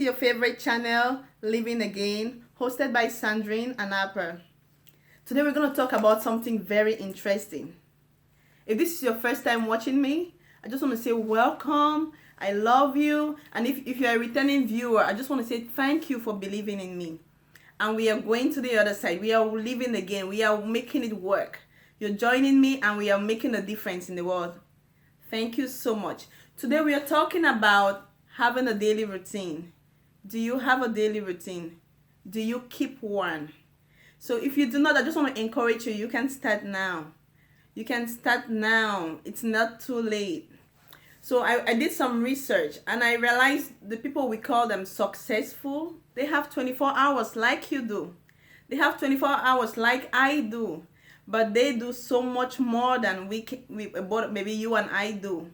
Your favorite channel, Living Again, hosted by Sandrine and Apper. Today we're going to talk about something very interesting. If this is your first time watching me, I just want to say welcome. I love you. And if you're a returning viewer, I just want to say thank you for believing in me. And we are going to the other side. We are living again. We are making it work. You're joining me and we are making a difference in the world. Thank you so much. Today we are talking about having a daily routine. Do you have a daily routine? Do you keep one? So if you do not, I just want to encourage you. You can start now. You can start now. It's not too late. So I did some research and I realized the people we call them successful, they have 24 hours like you do. They have 24 hours like I do. But they do so much more than maybe you and I do.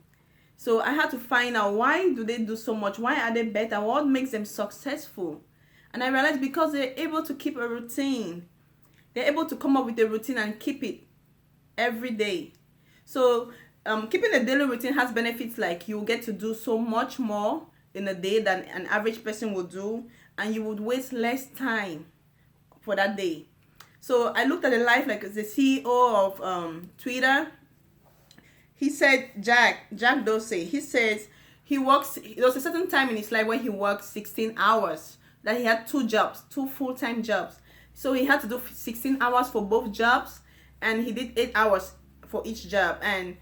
So I had to find out, why do they do so much? Why are they better? What makes them successful? And I realized because they're able to keep a routine. They're able to come up with a routine and keep it every day. So keeping a daily routine has benefits like you get to do so much more in a day than an average person would do. And you would waste less time for that day. So I looked at the life like the CEO of Twitter. He said, Jack Dorsey, he says there was a certain time in his life when he worked 16 hours, that he had two full-time jobs. So he had to do 16 hours for both jobs, and he did 8 hours for each job. And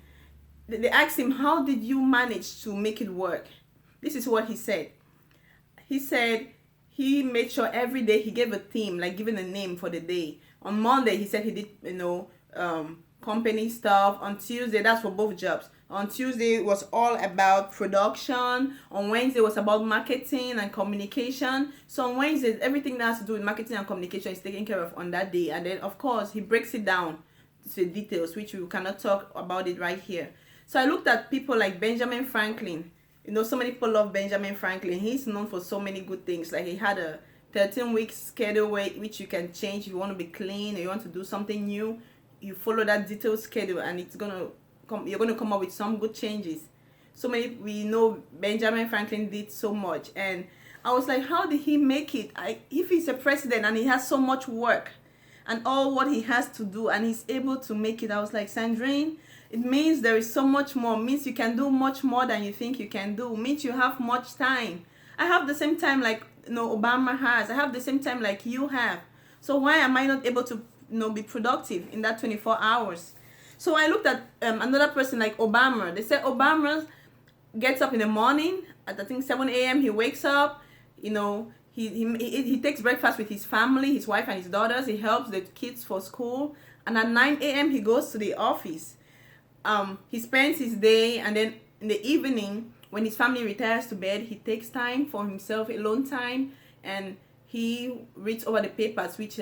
they asked him, how did you manage to make it work? This is what he said. He said he made sure every day he gave a theme, like giving a name for the day. On Monday, he said he did, company stuff. On Tuesday, that's for both jobs. On Tuesday, it was all about production. On Wednesday, it was about marketing and communication. So on Wednesday, everything that has to do with marketing and communication is taken care of on that day. And then, of course, he breaks it down to the details, which we cannot talk about it right here. So I looked at people like Benjamin Franklin. So many people love Benjamin Franklin. He's known for so many good things. Like he had a 13-week schedule which you can change if you want to be clean or you want to do something new. You follow that detailed schedule and you're gonna come up with some good changes. We know Benjamin Franklin did so much, and I was like, how did he make it? If he's a president and he has so much work and all what he has to do and he's able to make it, I was like, Sandrine, it means there is so much more. It means you can do much more than you think you can do. It means you have much time. I have the same time like Obama has. I have the same time like you have. So why am I not able to be productive in that 24 hours? So I looked at another person like Obama. They said Obama gets up in the morning at I think 7 a.m. He wakes up, he takes breakfast with his family, his wife and his daughters. He helps the kids for school, and at 9 a.m. he goes to the office. He spends his day, and then in the evening when his family retires to bed, he takes time for himself, alone time, and he reads over the papers which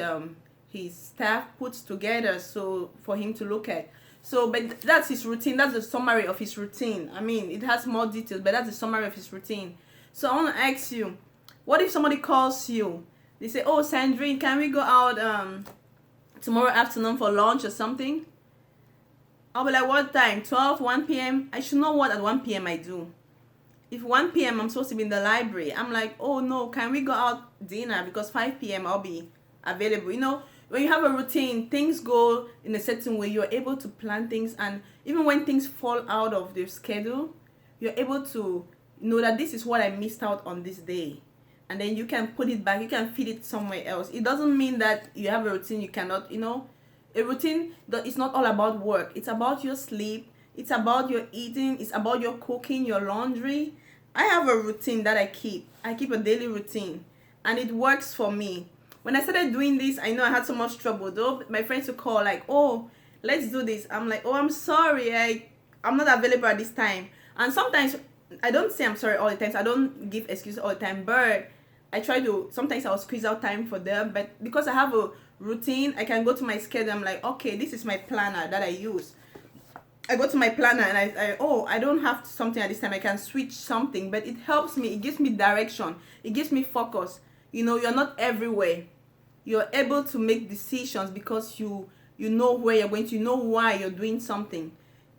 his staff puts together so for him to look at. So but that's his routine. That's the summary of his routine. I mean, it has more details, but that's the summary of his routine. So I want to ask you, what if somebody calls you? They say, oh, Sandrine, can we go out tomorrow afternoon for lunch or something? I'll be like, what time? 12, 1 p.m.? I should know what at 1 p.m. I do. If 1 p.m. I'm supposed to be in the library, I'm like, oh no, can we go out dinner? Because 5 p.m. I'll be available. When you have a routine, things go in a certain way. You're able to plan things, and even when things fall out of the schedule, you're able to know that this is what I missed out on this day. And then you can put it back, you can feed it somewhere else. It doesn't mean that you have a routine you cannot, a routine that is not all about work. It's about your sleep, it's about your eating, it's about your cooking, your laundry. I have a routine that I keep. I keep a daily routine, and it works for me. When I started doing this, I know I had so much trouble. Though my friends would call like, oh, let's do this. I'm like, oh, I'm sorry. I'm not available at this time. And sometimes I don't say I'm sorry all the time. So I don't give excuses all the time. But I try to, sometimes I'll squeeze out time for them. But because I have a routine, I can go to my schedule. I'm like, okay, this is my planner that I use. I go to my planner and I don't have something at this time. I can switch something. But it helps me. It gives me direction. It gives me focus. You're not everywhere. You're able to make decisions because you know where you're going to, you know why you're doing something.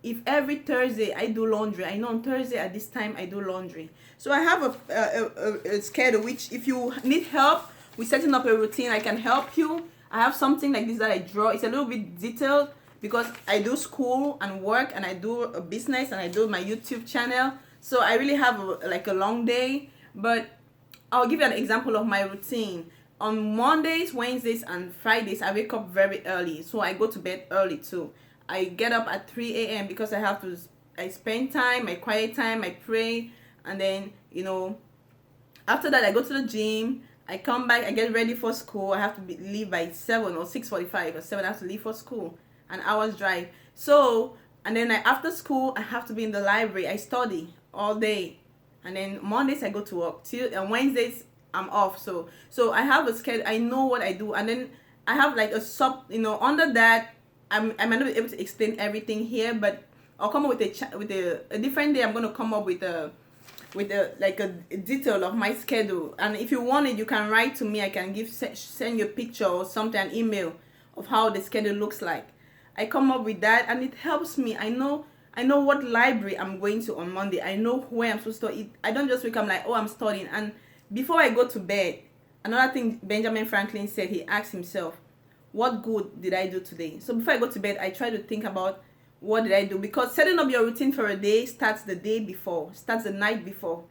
if every Thursday I do laundry, I know on Thursday at this time I do laundry. So I have a schedule, which if you need help with setting up a routine, I can help you. I have something like this that I draw. It's a little bit detailed because I do school and work, and I do a business, and I do my YouTube channel. So I really have like a long day. But I'll give you an example of my routine. On Mondays, Wednesdays, and Fridays, I wake up very early. So I go to bed early too. I get up at 3 a.m. because I spend time, my quiet time, I pray, and then, after that I go to the gym, I come back, I get ready for school. I have to leave by 7 or 6:45 or 7. I have to leave for school, an hour's drive. So, and then after school, I have to be in the library. I study all day. And then Mondays I go to work. And Wednesdays I'm off. So I have a schedule. I know what I do. And then I have like a under that, I might not be able to explain everything here, but I'll come up with a different day. I'm going to come up with a detail of my schedule. And if you want it, you can write to me. I can send you a picture or something, an email of how the schedule looks like. I come up with that, and it helps me. I know what library I'm going to on Monday. I know where I'm supposed to eat. I don't just wake up like, oh, I'm studying. And before I go to bed, another thing Benjamin Franklin said, he asked himself, what good did I do today? So before I go to bed, I try to think about what did I do, because setting up your routine for a day starts the night before.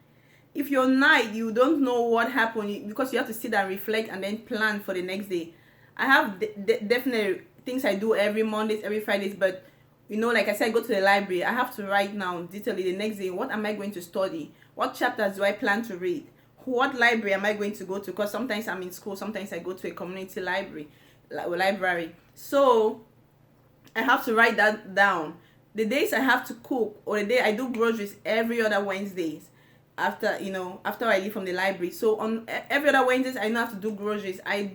If your night, you don't know what happened, because you have to sit and reflect and then plan for the next day. I have definitely things I do every Mondays, every Fridays, but like I said, I go to the library. I have to write down detailedly the next day, what am I going to study? What chapters do I plan to read? What library am I going to go to? Because sometimes I'm in school, sometimes I go to a community library. So I have to write that down. The days I have to cook, or the day I do groceries every other Wednesdays after I leave from the library. So on every other Wednesdays, I know I have to do groceries. I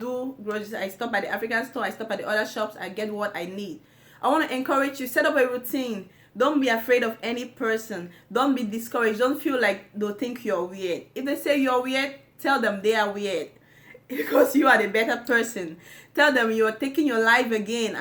stop at the African store, I stop at the other shops, I get what I need. I want to encourage you, set up a routine. Don't be afraid of any person. Don't be discouraged. Don't feel like they'll think you're weird. If they say you're weird, tell them they are weird, because you are the better person. Tell them you are taking your life again.